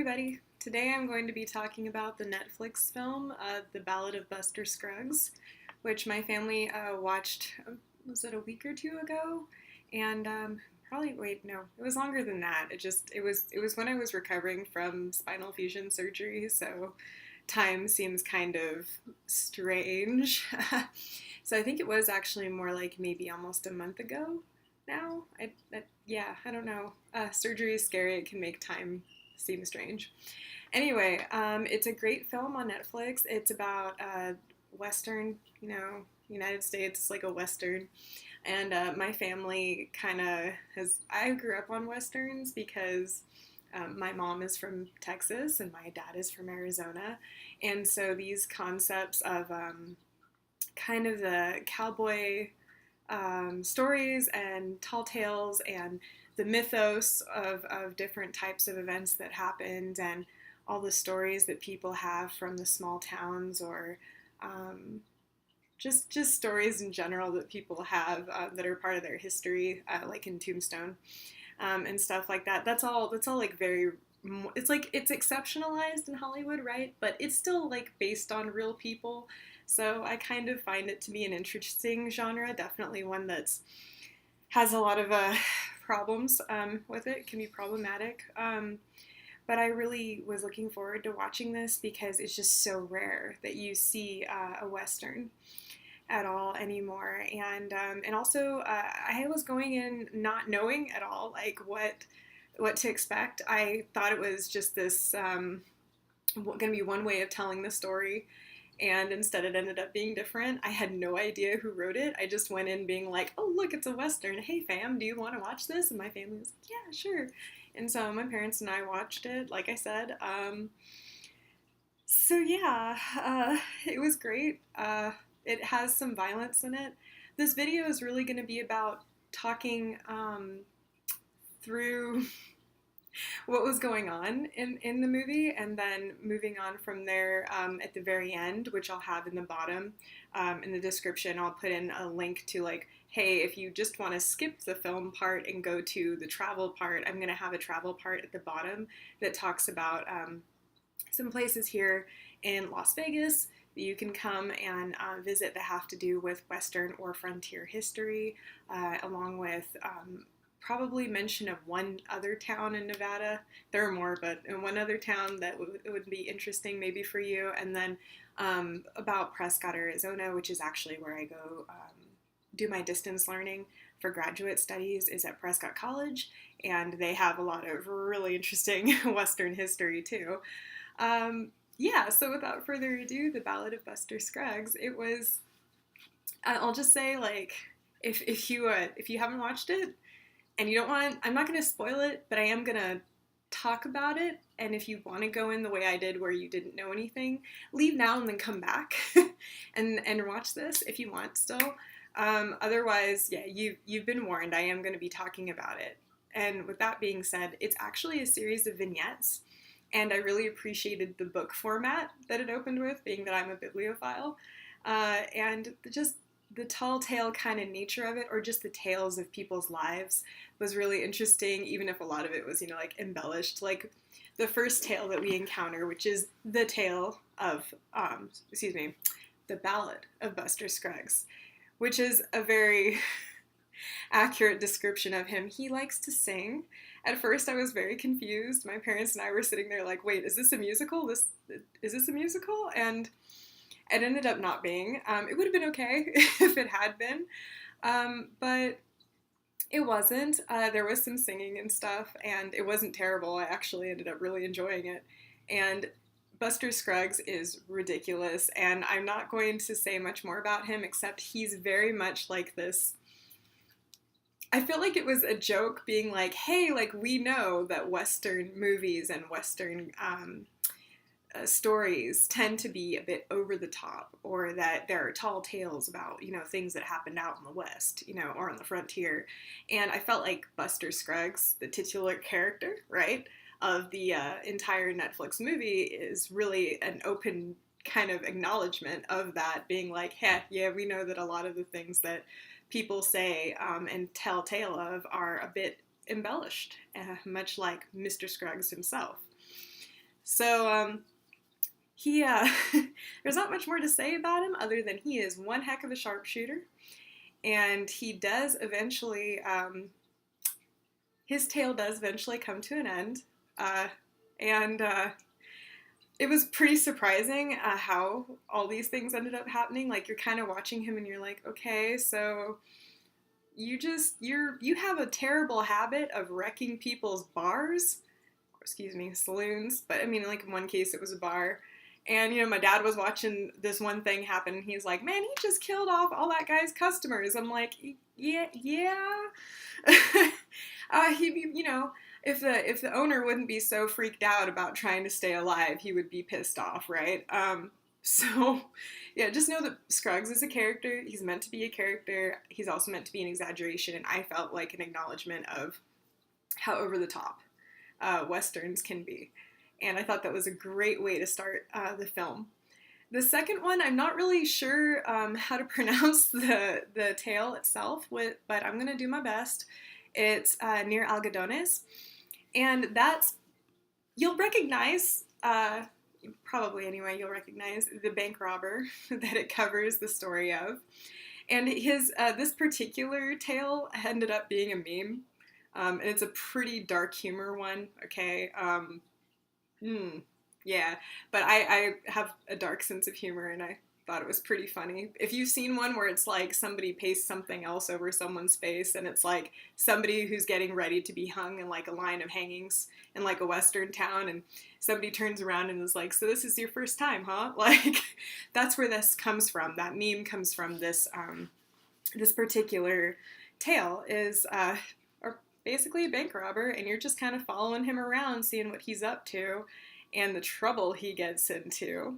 everybody. Today I'm going to be talking about the Netflix film, The Ballad of Buster Scruggs, which my family watched, was it a week or two ago? And probably, wait, no, it was longer than that. It was when I was recovering from spinal fusion surgery, so time seems kind of strange. So I think it was actually more like maybe almost a month ago now. Yeah, I don't know. Surgery is scary. It can make time seem strange. Anyway, it's a great film on Netflix. It's about Western, United States. It's like a Western. And my family kind of I grew up on Westerns because my mom is from Texas and my dad is from Arizona. And so these concepts of kind of the cowboy stories and tall tales and the mythos of different types of events that happened and all the stories that people have from the small towns or just stories in general that people have that are part of their history, like in Tombstone and stuff like that. That's all like very. It's like it's exceptionalized in Hollywood, right? But it's still like based on real people. So I kind of find it to be an interesting genre, definitely one that's has a lot of problems with it. It can be problematic. But I really was looking forward to watching this because it's just so rare that you see a Western at all anymore. And also I was going in not knowing at all like what to expect. I thought it was just this going to be one way of telling the story. And instead it ended up being different. I had no idea who wrote it. I just went in being like, oh, look, it's a Western. Hey, fam, do you want to watch this? And my family was like, yeah, sure. And so my parents and I watched it, like I said. So yeah, it was great. It has some violence in it. This video is really going to be about talking through what was going on in the movie, and then moving on from there at the very end, which I'll have in the bottom in the description. I'll put in a link to like, hey, if you just want to skip the film part and go to the travel part, I'm going to have a travel part at the bottom that talks about some places here in Las Vegas that you can come and visit that have to do with Western or frontier history, along with probably mention of one other town in Nevada. There are more, but in one other town that would be interesting maybe for you. And then about Prescott, Arizona, which is actually where I go do my distance learning for graduate studies, is at Prescott College. And they have a lot of really interesting Western history too. Yeah, so without further ado, The Ballad of Buster Scruggs. It was, I'll just say, like, if you haven't watched it, and you don't want, I'm not going to spoil it, but I am going to talk about it. And if you want to go in the way I did where you didn't know anything, leave now and then come back and watch this if you want still. Otherwise, yeah, you've been warned. I am going to be talking about it. And with that being said, it's actually a series of vignettes. And I really appreciated the book format that it opened with, being that I'm a bibliophile. And just the tall tale kind of nature of it, or just the tales of people's lives, was really interesting, even if a lot of it was, like embellished. Like the first tale that we encounter, which is the tale of, the Ballad of Buster Scruggs, which is a very accurate description of him. He likes to sing. At first I was very confused. My parents and I were sitting there like, wait, is this a musical? Is this a musical? And it ended up not being. It would have been okay if it had been, but it wasn't. There was some singing and stuff, and it wasn't terrible. I actually ended up really enjoying it. And Buster Scruggs is ridiculous, and I'm not going to say much more about him, except he's very much like this. I feel like it was a joke being like, hey, like, we know that Western movies and Western stories tend to be a bit over the top, or that there are tall tales about, things that happened out in the West, or on the frontier. And I felt like Buster Scruggs, the titular character, right, of the entire Netflix movie, is really an open kind of acknowledgement of that, being like, hey, yeah, we know that a lot of the things that people say and tell tale of are a bit embellished, much like Mr. Scruggs himself. So, he, there's not much more to say about him other than he is one heck of a sharpshooter. And he does eventually, his tale does eventually come to an end. And it was pretty surprising how all these things ended up happening. Like, you're kind of watching him and you're like, okay, so you have a terrible habit of wrecking people's bars, or excuse me, saloons. But I mean, like in one case it was a bar. And, you know, my dad was watching this one thing happen, and he's like, man, he just killed off all that guy's customers. I'm like, yeah. He'd be, you know, if the owner wouldn't be so freaked out about trying to stay alive, he would be pissed off, right? So, yeah, just know that Scruggs is a character. He's meant to be a character. He's also meant to be an exaggeration, and I felt like an acknowledgement of how over the top Westerns can be. And I thought that was a great way to start the film. The second one, I'm not really sure how to pronounce the tale itself, but I'm going to do my best. It's Near Algodones. And you'll recognize, probably anyway, you'll recognize the bank robber that it covers the story of. And this particular tale ended up being a meme. And it's a pretty dark humor one, okay? Yeah, but I have a dark sense of humor, and I thought it was pretty funny. If you've seen one where it's like somebody pastes something else over someone's face, and it's like somebody who's getting ready to be hung in like a line of hangings in like a Western town, and somebody turns around and is like, so this is your first time, huh? Like, that's where this comes from. That meme comes from this particular tale is basically a bank robber, and you're just kind of following him around, seeing what he's up to and the trouble he gets into.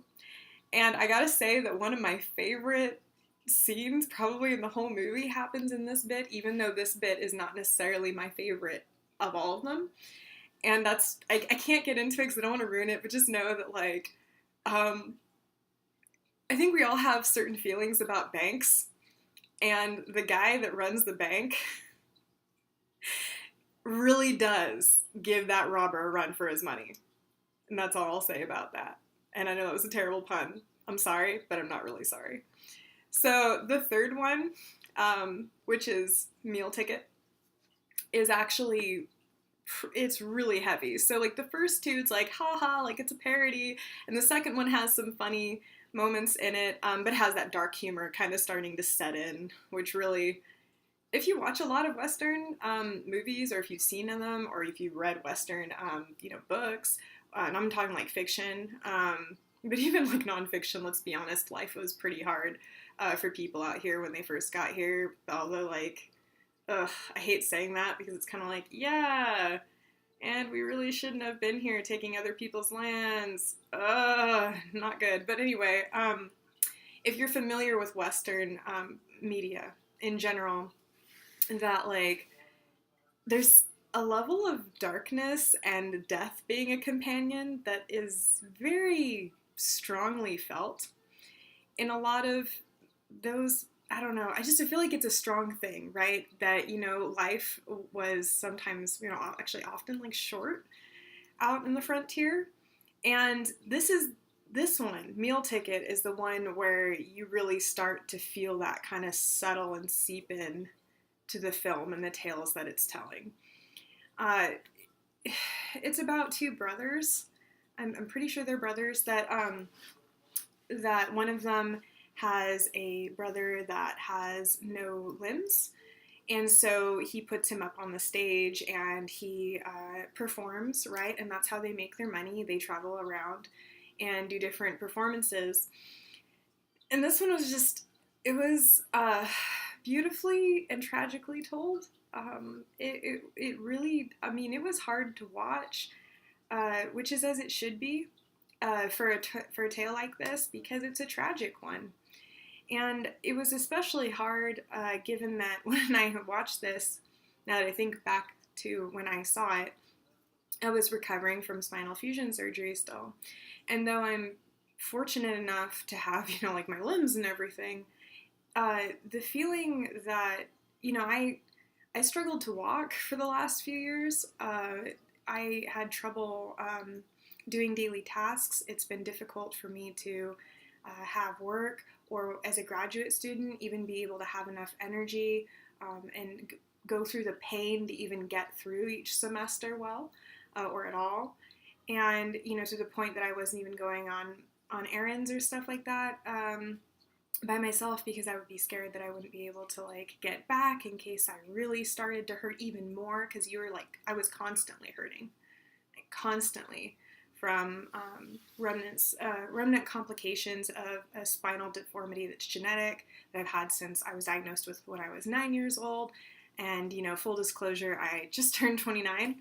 And I gotta say that one of my favorite scenes probably in the whole movie happens in this bit, even though this bit is not necessarily my favorite of all of them. And I can't get into it because I don't want to ruin it, but just know that, like, I think we all have certain feelings about banks, and the guy that runs the bank really does give that robber a run for his money. And that's all I'll say about that. And I know that was a terrible pun. I'm sorry, but I'm not really sorry. So the third one, which is Meal Ticket, is actually, it's really heavy. So like the first two, it's like, haha, like it's a parody. And the second one has some funny moments in it, but has that dark humor kind of starting to set in, which really, if you watch a lot of Western movies, or if you've seen them, or if you've read Western, books, and I'm talking like fiction, but even like nonfiction, let's be honest, life was pretty hard for people out here when they first got here. Although, like, I hate saying that because it's kind of like, yeah, and we really shouldn't have been here taking other people's lands. Not good. But anyway, if you're familiar with Western media in general, that like there's a level of darkness and death being a companion that is very strongly felt in a lot of those. I don't know, I feel like it's a strong thing, right? That, you know, life was sometimes, you know, actually often like short out in the frontier. And this one, Meal Ticket, is the one where you really start to feel that kind of settle and seep in to the film and the tales that it's telling. It's about two brothers. I'm pretty sure they're brothers. That one of them has a brother that has no limbs, and so he puts him up on the stage and he performs, right? And that's how they make their money. They travel around and do different performances. And this one was just, it was beautifully and tragically told. It really, I mean, it was hard to watch, which is as it should be for a tale like this, because it's a tragic one. And it was especially hard given that when I watched this, now that I think back to when I saw it, I was recovering from spinal fusion surgery still. And though I'm fortunate enough to have, you know, like my limbs and everything, the feeling that, you know, I struggled to walk for the last few years. I had trouble doing daily tasks. It's been difficult for me to have work, or as a graduate student, even be able to have enough energy and go through the pain to even get through each semester well, or at all. And, to the point that I wasn't even going on errands or stuff like that by myself, because I would be scared that I wouldn't be able to like get back in case I really started to hurt even more, because I was constantly hurting, like, constantly, from remnant complications of a spinal deformity that's genetic that I've had since I was diagnosed with when I was 9 years old. And, full disclosure, I just turned 29.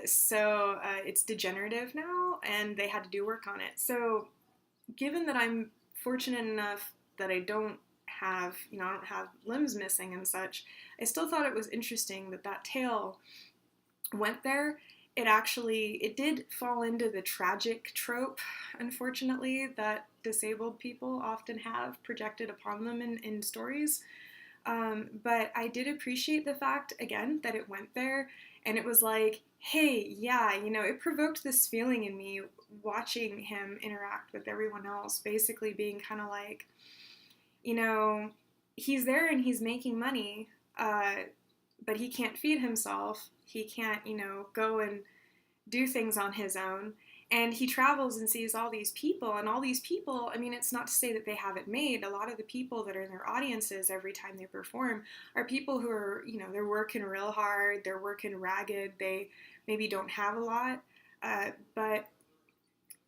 So it's degenerative now, and they had to do work on it. So given that I'm fortunate enough that I don't have limbs missing and such, I still thought it was interesting that tale went there. It did fall into the tragic trope, unfortunately, that disabled people often have projected upon them in stories. But I did appreciate the fact, again, that it went there, and it was like, hey, yeah, it provoked this feeling in me watching him interact with everyone else, basically being kind of like, he's there and he's making money, but he can't feed himself. He can't, go and do things on his own. And he travels and sees all these people, and all these people, I mean, it's not to say that they have it made. A lot of the people that are in their audiences every time they perform are people who are, they're working real hard, they're working ragged, they maybe don't have a lot, but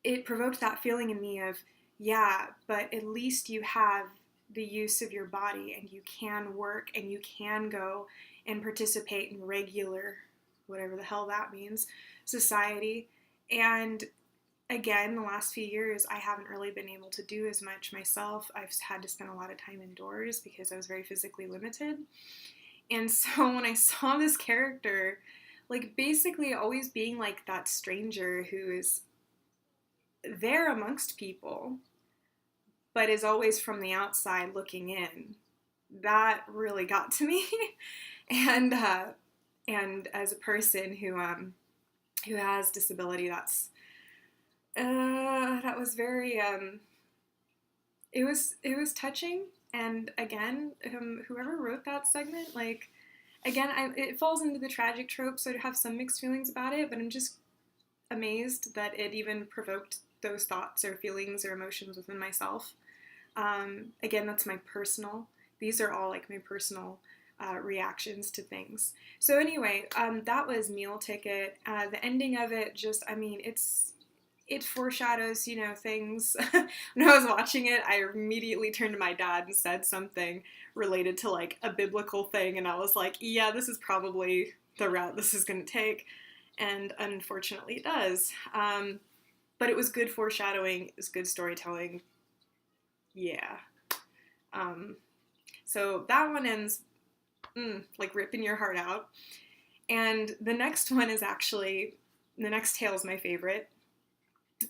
it provoked that feeling in me of, yeah, but at least you have the use of your body, and you can work, and you can go and participate in regular, whatever the hell that means, society. And again, the last few years, I haven't really been able to do as much myself. I've had to spend a lot of time indoors because I was very physically limited. And so when I saw this character, like, basically always being like that stranger who is there amongst people, but is always from the outside looking in, that really got to me. and as a person who has disability, that was very it was touching. And again, whoever wrote that segment, like, again, it falls into the tragic trope, so I have some mixed feelings about it, but I'm just amazed that it even provoked those thoughts or feelings or emotions within myself. Again, that's these are all like my personal reactions to things. So anyway, that was Meal Ticket. The ending of it, just, I mean, it foreshadows, things. When I was watching it, I immediately turned to my dad and said something related to like a biblical thing, and I was like, yeah, this is probably the route this is going to take, and unfortunately it does. But it was good foreshadowing, it was good storytelling. Yeah. So that one ends like ripping your heart out. And the next one is actually, the next tale is my favorite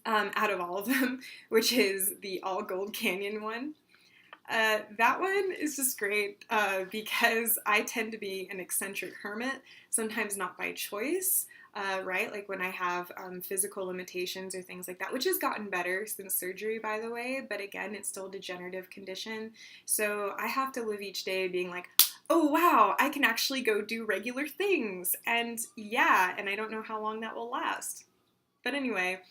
out of all of them, which is the All Gold Canyon one. That one is just great because I tend to be an eccentric hermit, sometimes not by choice, right? Like when I have physical limitations or things like that, which has gotten better since surgery, by the way, but again, it's still a degenerative condition. So I have to live each day being like, oh wow, I can actually go do regular things. And yeah, and I don't know how long that will last. But anyway,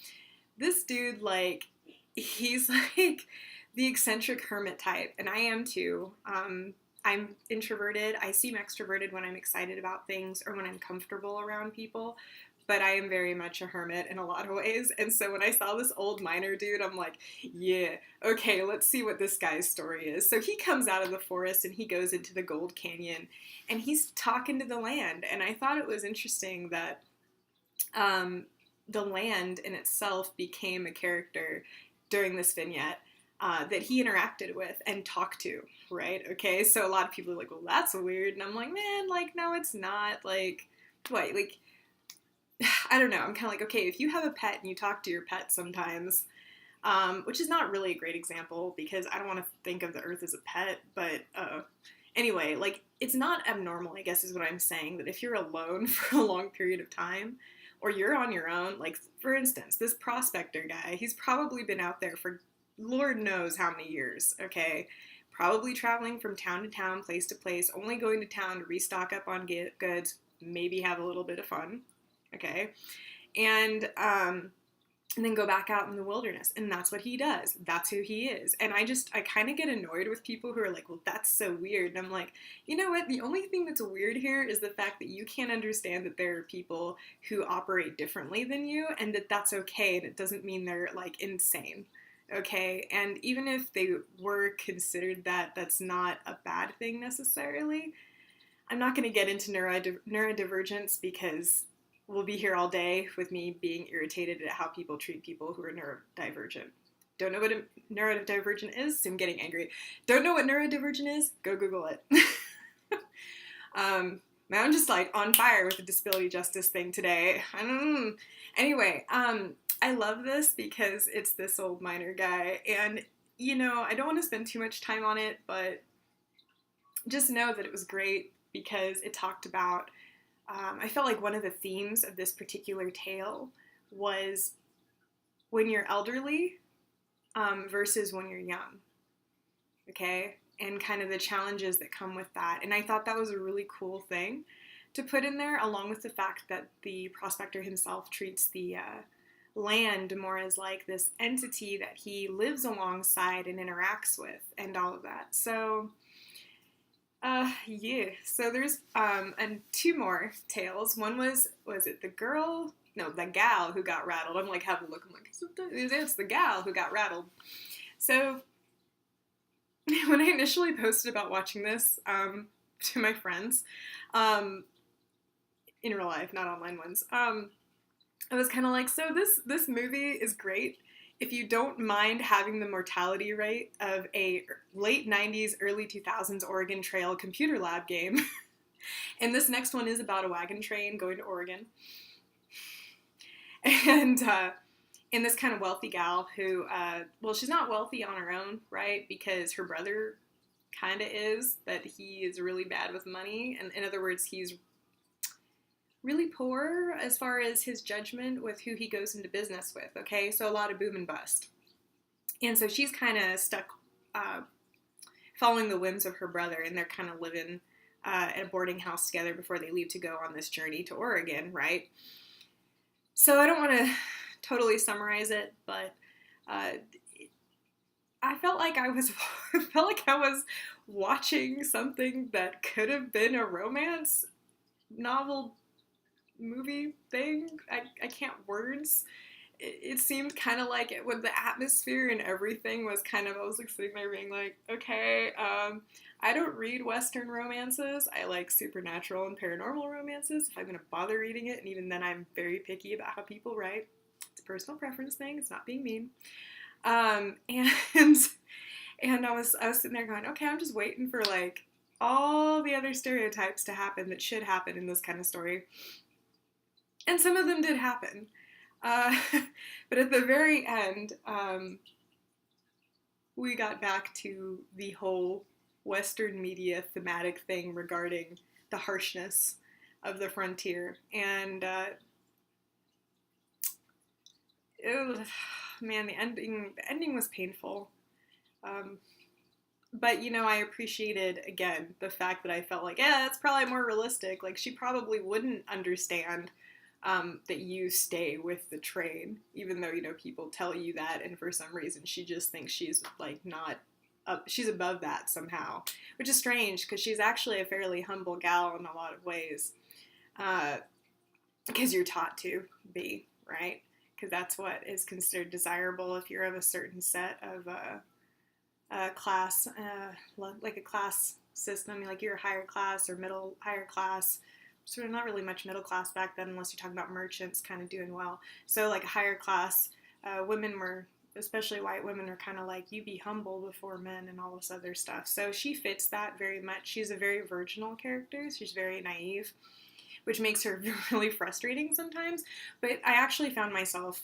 this dude, like, he's like the eccentric hermit type, and I am too. I'm introverted. I seem extroverted when I'm excited about things or when I'm comfortable around people, but I am very much a hermit in a lot of ways. And so when I saw this old miner dude, I'm like, yeah, okay, let's see what this guy's story is. So he comes out of the forest and he goes into the Gold Canyon and he's talking to the land. And I thought it was interesting that the land in itself became a character during this vignette that he interacted with and talked to, right? Okay, so a lot of people are like, well, that's weird. And I'm like, man, like, no, it's not. Like, what? Like, I don't know. I'm kind of like, okay, if you have a pet and you talk to your pet sometimes, which is not really a great example because I don't want to think of the earth as a pet, but anyway, like, it's not abnormal, I guess is what I'm saying, that if you're alone for a long period of time, or you're on your own. Like, for instance, this Prospector Guy, he's probably been out there for Lord knows how many years, okay? Probably traveling from town to town, place to place, only going to town to restock up on goods, maybe have a little bit of fun, okay? And then go back out in the wilderness. And that's what he does. That's who he is. And I kind of get annoyed with people who are like, well, that's so weird. And I'm like, you know what? The only thing that's weird here is the fact that you can't understand that there are people who operate differently than you, and that that's okay. And it doesn't mean they're like insane. Okay. And even if they were considered that, that's not a bad thing necessarily. I'm not going to get into neurodivergence because we'll be here all day with me being irritated at how people treat people who are neurodivergent. Don't know what a neurodivergent is, so I'm getting angry. Don't know what neurodivergent is? Go Google it. I'm just like on fire with the disability justice thing today. Anyway, I love this because it's this old miner guy, and you know, I don't want to spend too much time on it, but just know that it was great because it talked about I felt like one of the themes of this particular tale was when you're elderly versus when you're young, okay? And kind of the challenges that come with that. And I thought that was a really cool thing to put in there, along with the fact that the prospector himself treats the land more as like this entity that he lives alongside and interacts with and all of that. So yeah, so there's and two more tales. One was it the girl? No, the gal who got rattled. I'm like having a look. I'm like, it's the gal who got rattled. So when I initially posted about watching this to my friends, in real life, not online ones, I was kind of like, so this movie is great if you don't mind having the mortality rate of a late 90s, early 2000s Oregon Trail computer lab game. And this next one is about a wagon train going to Oregon. And in this kind of wealthy gal who, well, she's not wealthy on her own, right? Because her brother kind of is, but he is really bad with money. And in other words, he's really poor as far as his judgment with who he goes into business with, okay? So a lot of boom and bust. And so she's kind of stuck following the whims of her brother, and they're kind of living at a boarding house together before they leave to go on this journey to Oregon, right? So I don't want to totally summarize it, but I felt like I was watching something that could have been a romance novel movie thing. I can't words. It seemed kind of like it with the atmosphere and everything was kind of, I was like sitting there being like, okay, I don't read Western romances. I like supernatural and paranormal romances if I'm going to bother reading it, and even then I'm very picky about how people write. It's a personal preference thing. It's not being mean. And I was sitting there going, okay, I'm just waiting for like all the other stereotypes to happen that should happen in this kind of story. And some of them did happen. But at the very end, we got back to the whole Western media thematic thing regarding the harshness of the frontier. And, man, the ending was painful. But, you know, I appreciated, again, the fact that I felt like, yeah, that's probably more realistic. Like, she probably wouldn't understand that you stay with the train, even though, you know, people tell you that, and for some reason she just thinks she's, like, not up, she's above that somehow, which is strange, because she's actually a fairly humble gal in a lot of ways, because you're taught to be, right? Because that's what is considered desirable if you're of a certain set of class, like a class system, like you're a higher class or higher class. Sort of not really much middle class back then, unless you're talking about merchants kind of doing well. So like a higher class, women were, especially white women, are kind of like, you be humble before men and all this other stuff. So she fits that very much. She's a very virginal character. She's very naive, which makes her really frustrating sometimes. But I actually found myself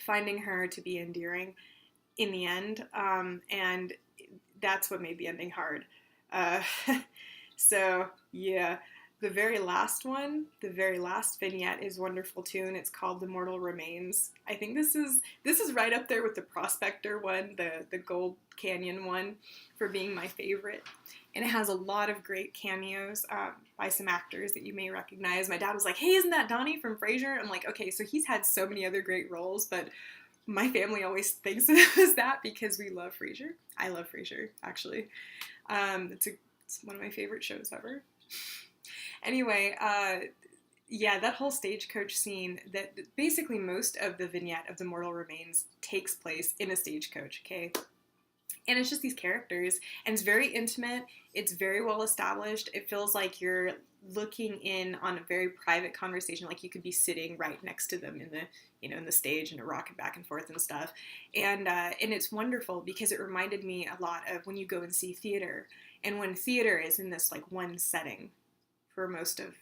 finding her to be endearing in the end, and that's what made the ending hard. So yeah. the very last one, the very last vignette is wonderful too, and it's called "The Mortal Remains." I think this is right up there with the Prospector one, the Gold Canyon one, for being my favorite. And it has a lot of great cameos by some actors that you may recognize. My dad was like, "Hey, isn't that Donnie from Frasier?" I'm like, "Okay, so he's had so many other great roles, but my family always thinks of it as that because we love Frasier. I love Frasier, actually. It's one of my favorite shows ever." Anyway, yeah, that whole stagecoach scene, that basically most of the vignette of The Mortal Remains takes place in a stagecoach, okay? And it's just these characters, and it's very intimate, it's very well established, it feels like you're looking in on a very private conversation, like you could be sitting right next to them in the, in the stage and rocking back and forth and stuff. And it's wonderful because it reminded me a lot of when you go and see theater, and when theater is in this like one setting for most of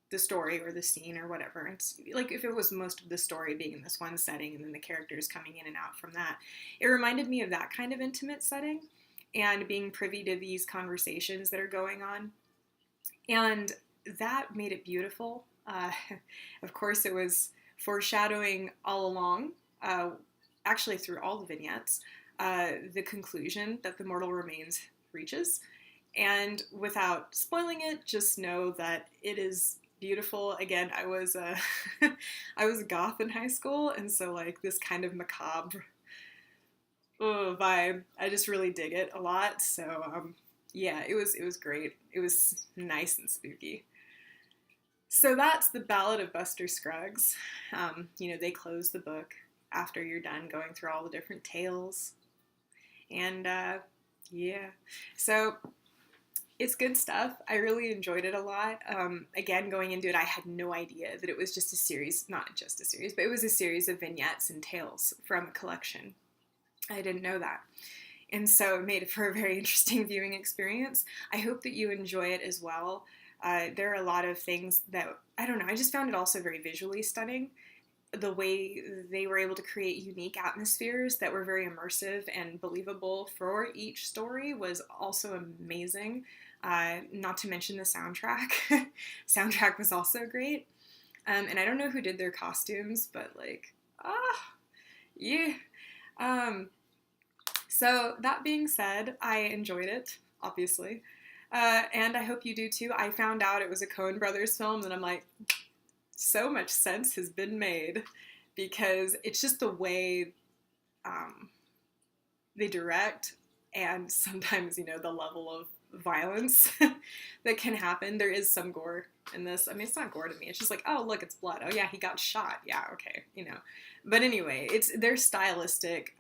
the story or the scene or whatever. It's like if it was most of the story being in this one setting and then the characters coming in and out from that. It reminded me of that kind of intimate setting and being privy to these conversations that are going on. And that made it beautiful. Of course, it was foreshadowing all along, actually through all the vignettes, the conclusion that The Mortal Remains reaches. And without spoiling it, just know that it is beautiful. Again, I was I was goth in high school, and so like this kind of macabre vibe, I just really dig it a lot. So yeah, it was great. It was nice and spooky. So that's the Ballad of Buster Scruggs. They close the book after you're done going through all the different tales, and yeah, so it's good stuff. I really enjoyed it a lot. Again, going into it, I had no idea that it was just a series, not just a series, but it was a series of vignettes and tales from a collection. I didn't know that. And so it made it for a very interesting viewing experience. I hope that you enjoy it as well. There are a lot of things that, I don't know, I just found it also very visually stunning. The way they were able to create unique atmospheres that were very immersive and believable for each story was also amazing. Not to mention the soundtrack. Soundtrack was also great. And I don't know who did their costumes, but like, yeah. So that being said, I enjoyed it, obviously. And I hope you do too. I found out it was a Coen Brothers film, and I'm like, so much sense has been made, because it's just the way they direct, and sometimes, the level of violence that can happen. There is some gore in this. I mean, it's not gore to me. It's just like, oh, look, it's blood. Oh, yeah, he got shot. Yeah, okay, But anyway, it's their stylistic,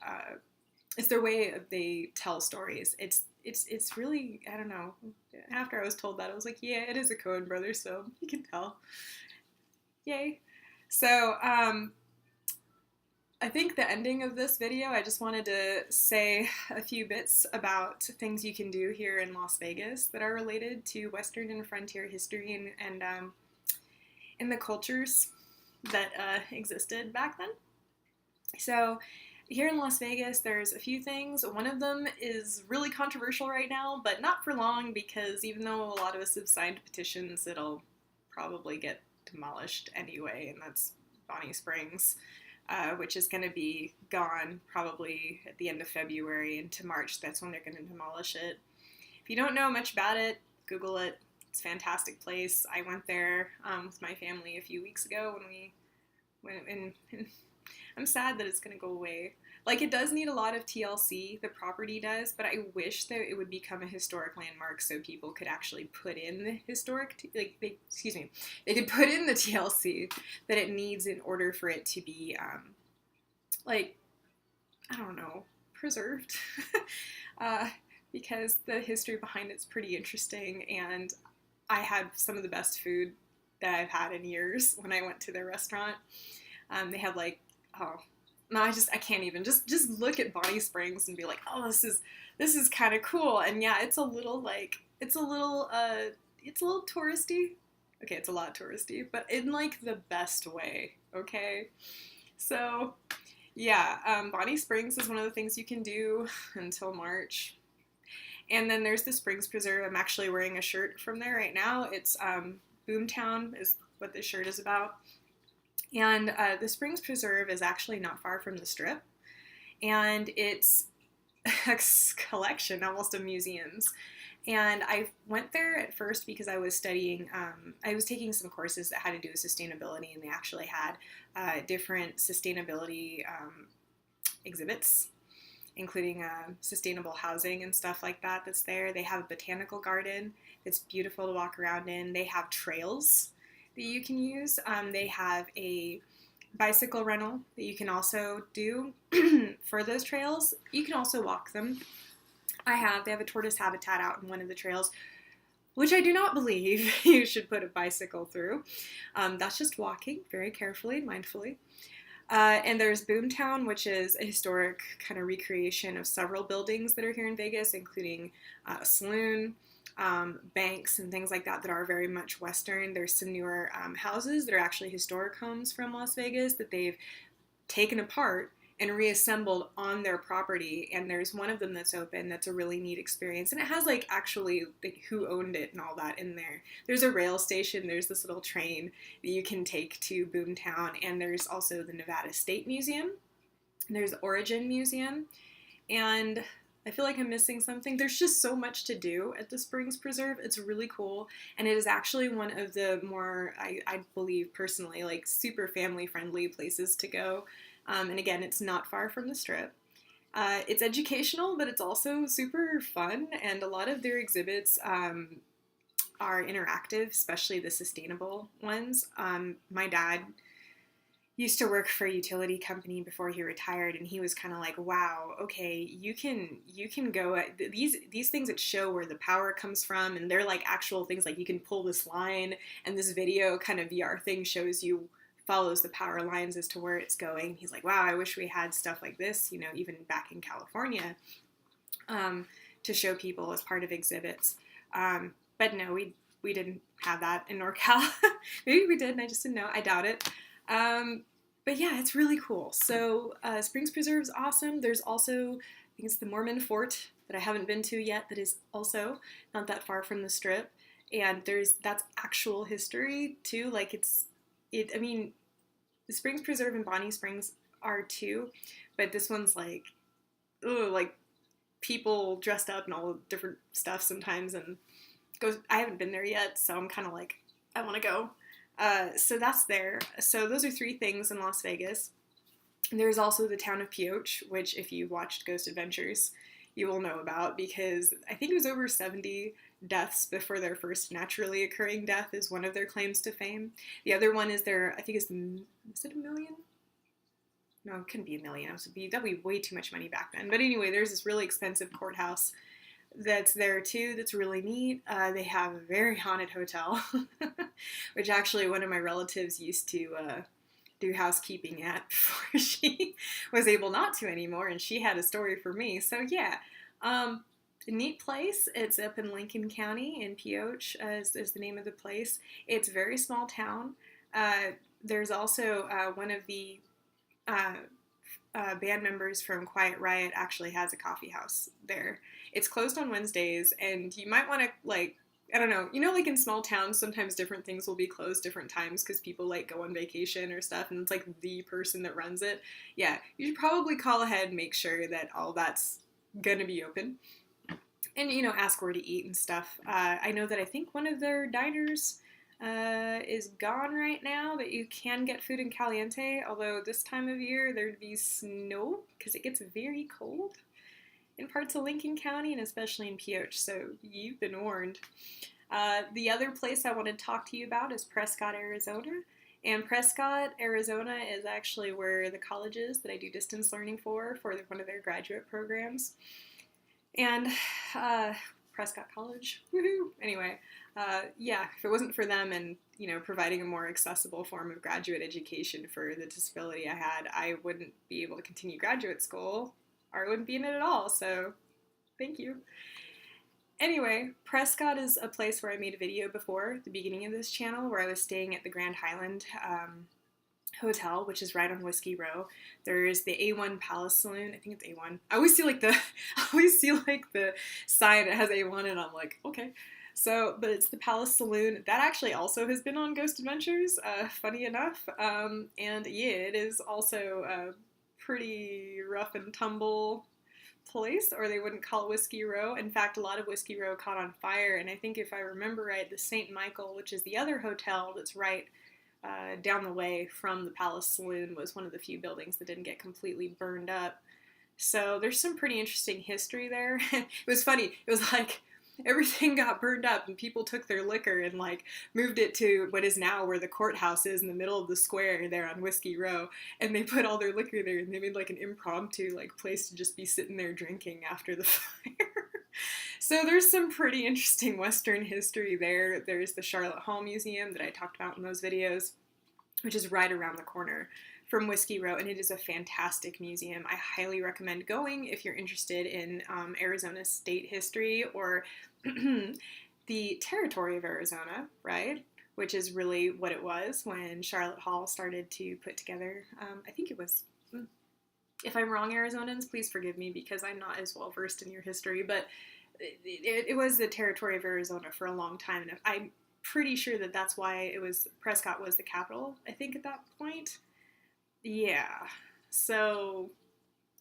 it's their way they tell stories. It's really, I don't know. After I was told that, I was like, yeah, it is a Coen Brothers film. You can tell. Yay. So, I think the ending of this video, I just wanted to say a few bits about things you can do here in Las Vegas that are related to Western and frontier history and in the cultures that existed back then. So here in Las Vegas, there's a few things. One of them is really controversial right now, but not for long, because even though a lot of us have signed petitions, it'll probably get demolished anyway, and that's Bonnie Springs. Which is going to be gone probably at the end of February into March. That's when they're going to demolish it. If you don't know much about it, Google it. It's a fantastic place. I went there with my family a few weeks ago when we went, and I'm sad that it's going to go away. Like, it does need a lot of TLC, the property does, but I wish that it would become a historic landmark so people could actually put in the historic, they could put in the TLC that it needs in order for it to be, preserved. Because the history behind it's pretty interesting, and I had some of the best food that I've had in years when I went to their restaurant. They had I can't even just look at Bonnie Springs and be like, oh, this is kind of cool. And yeah, it's a little touristy. Okay, it's a lot touristy, but in like the best way. Okay, so yeah, Bonnie Springs is one of the things you can do until March. And then there's the Springs Preserve. I'm actually wearing a shirt from there right now. It's Boomtown is what this shirt is about. And the Springs Preserve is actually not far from the Strip. And it's a collection almost of museums. And I went there at first because I was studying, I was taking some courses that had to do with sustainability, and they actually had different sustainability exhibits, including sustainable housing and stuff like that that's there. They have a botanical garden that's beautiful to walk around in. They have trails that you can use. They have a bicycle rental that you can also do for those trails. You can also walk them. They have a tortoise habitat out in one of the trails, which I do not believe you should put a bicycle through. That's just walking very carefully, mindfully. And there's Boomtown, which is a historic kind of recreation of several buildings that are here in Vegas, including a saloon, banks, and things like that that are very much Western. There's some newer houses that are actually historic homes from Las Vegas that they've taken apart and reassembled on their property, and there's one of them that's open that's a really neat experience, and it has like actually like who owned it and all that in there. There's a rail station, there's this little train that you can take to Boomtown, and there's also the Nevada State Museum, there's the Origin Museum, and I feel like I'm missing something. There's just so much to do at the Springs Preserve. It's really cool, and it is actually one of the more, I believe personally, like super family friendly places to go. And again, it's not far from the Strip. It's educational, but it's also super fun, and a lot of their exhibits are interactive, especially the sustainable ones. My dad used to work for a utility company before he retired, and he was kind of like, wow, okay, you can go at these things that show where the power comes from, and they're like actual things, like you can pull this line, and this video kind of VR thing shows you, follows the power lines as to where it's going. He's like, wow, I wish we had stuff like this, you know, even back in California, to show people as part of exhibits. But no, we didn't have that in NorCal. Maybe we did, and I just didn't know. I doubt it. But yeah, it's really cool. So Springs Preserve's awesome. There's also, I think it's the Mormon Fort that I haven't been to yet, that is also not that far from the Strip. And that's actual history too. Like I mean, the Springs Preserve and Bonnie Springs are too, but this one's like, ooh, like people dressed up and all different stuff sometimes, and I haven't been there yet, so I'm kind of like, I want to go. So that's there. So those are 3 things in Las Vegas. And there's also the town of Pioche, which if you watched Ghost Adventures, you will know about, because I think it was over 70 deaths before their first naturally occurring death is one of their claims to fame. The other one is I think is it $1 million? No, it couldn't be $1 million. That'd be way too much money back then. But anyway, there's this really expensive courthouse that's there too, that's really neat. They have a very haunted hotel, which actually one of my relatives used to do housekeeping at before she was able not to anymore, and she had a story for me. So yeah, a neat place. It's up in Lincoln County in Pioche is the name of the place. It's a very small town. There's also one of the band members from Quiet Riot actually has a coffee house there. It's closed on Wednesdays, and you might want to, like, I don't know, you know, like in small towns, sometimes different things will be closed different times because people like go on vacation or stuff, and it's like the person that runs it. Yeah, you should probably call ahead and make sure that all that's gonna be open. And, you know, ask where to eat and stuff. I know that I think one of their diners is gone right now, but you can get food in Caliente, although this time of year there'd be snow because it gets very cold in parts of Lincoln County, and especially in Pioche, so you've been warned. The other place I want to talk to you about is Prescott, Arizona. And Prescott, Arizona is actually where the college is that I do distance learning for one of their graduate programs. And Prescott College, woohoo! Anyway, yeah, if it wasn't for them and, you know, providing a more accessible form of graduate education for the disability I had, I wouldn't be able to continue graduate school, or I wouldn't be in it at all, so thank you. Anyway, Prescott is a place where I made a video before, at the beginning of this channel, where I was staying at the Grand Highland Hotel, which is right on Whiskey Row. There's the A1 Palace Saloon. I think it's A1. I always see like the sign that has A1 and I'm like, okay. So, but it's the Palace Saloon. That actually also has been on Ghost Adventures, funny enough. And yeah, it is also a pretty rough and tumble place, or they wouldn't call it Whiskey Row. In fact, a lot of Whiskey Row caught on fire, and I think if I remember right, the St. Michael, which is the other hotel that's right down the way from the Palace Saloon, was one of the few buildings that didn't get completely burned up. So there's some pretty interesting history there. It was funny. It was like everything got burned up and people took their liquor and like moved it to what is now where the courthouse is in the middle of the square there on Whiskey Row, and they put all their liquor there and they made like an impromptu like place to just be sitting there drinking after the fire. So there's some pretty interesting Western history there. There's the Charlotte Hall Museum that I talked about in those videos, which is right around the corner from Whiskey Row, and it is a fantastic museum. I highly recommend going if you're interested in Arizona state history, or the territory of Arizona, right? Which is really what it was when Charlotte Hall started to put together, I think it was, if I'm wrong, Arizonans, please forgive me because I'm not as well versed in your history, but it was the territory of Arizona for a long time, and I'm pretty sure that that's why Prescott was the capital, I think, at that point. Yeah, so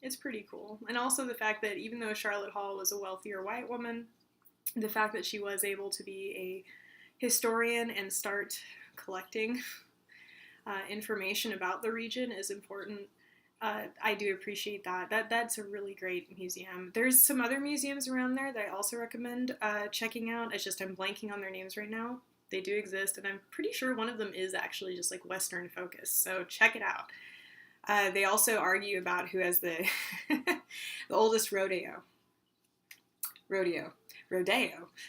it's pretty cool. And also the fact that even though Charlotte Hall was a wealthier white woman, the fact that she was able to be a historian and start collecting information about the region is important. I do appreciate that. That's a really great museum. There's some other museums around there that I also recommend checking out. It's just I'm blanking on their names right now. They do exist, and I'm pretty sure one of them is actually just like Western focused, so check it out. They also argue about who has the the oldest rodeo.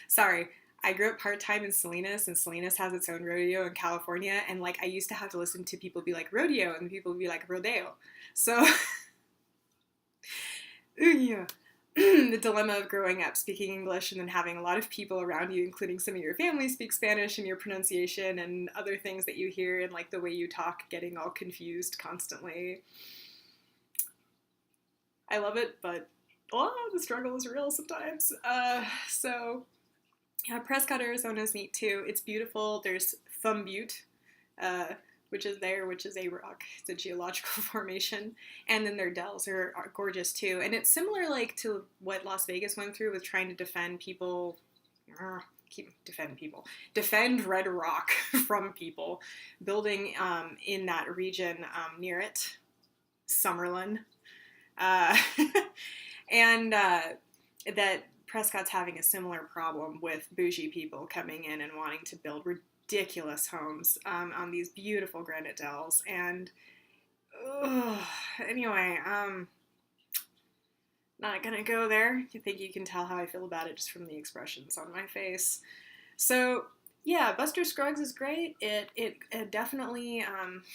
Sorry, I grew up part-time in Salinas, and Salinas has its own rodeo in California, and like I used to have to listen to people be like rodeo, and people would be like rodeo. So, yeah. The dilemma of growing up speaking English and then having a lot of people around you, including some of your family, speak Spanish, and your pronunciation and other things that you hear and like the way you talk getting all confused constantly. I love it, but the struggle is real sometimes. So yeah, Prescott, Arizona is neat too. It's beautiful. There's Thumb Butte, which is a rock. It's a geological formation. And then their dells are gorgeous too. And it's similar like to what Las Vegas went through with trying to defend Red Rock from people, building in that region near it, Summerlin. And that Prescott's having a similar problem with bougie people coming in and wanting to build ridiculous homes on these beautiful granite dells. And anyway, not gonna go there. I think you can tell how I feel about it just from the expressions on my face. So yeah, Buster Scruggs is great. It definitely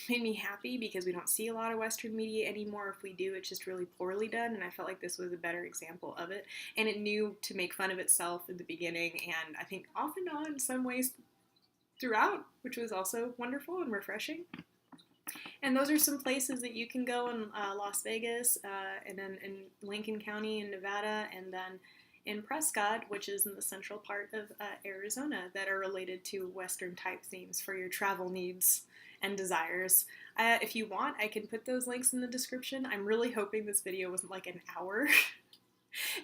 made me happy because we don't see a lot of Western media anymore. If we do, it's just really poorly done, and I felt like this was a better example of it. And it knew to make fun of itself in the beginning, and I think off and on in some ways throughout, which was also wonderful and refreshing. And those are some places that you can go in Las Vegas, and then in Lincoln County in Nevada, and then in Prescott, which is in the central part of Arizona, that are related to Western type themes for your travel needs and desires. If you want, I can put those links in the description. I'm really hoping this video wasn't like an hour.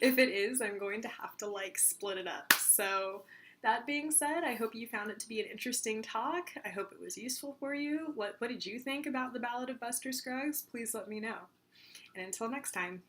If it is, I'm going to have to like split it up. So that being said, I hope you found it to be an interesting talk. I hope it was useful for you. What did you think about the Ballad of Buster Scruggs? Please let me know. And until next time.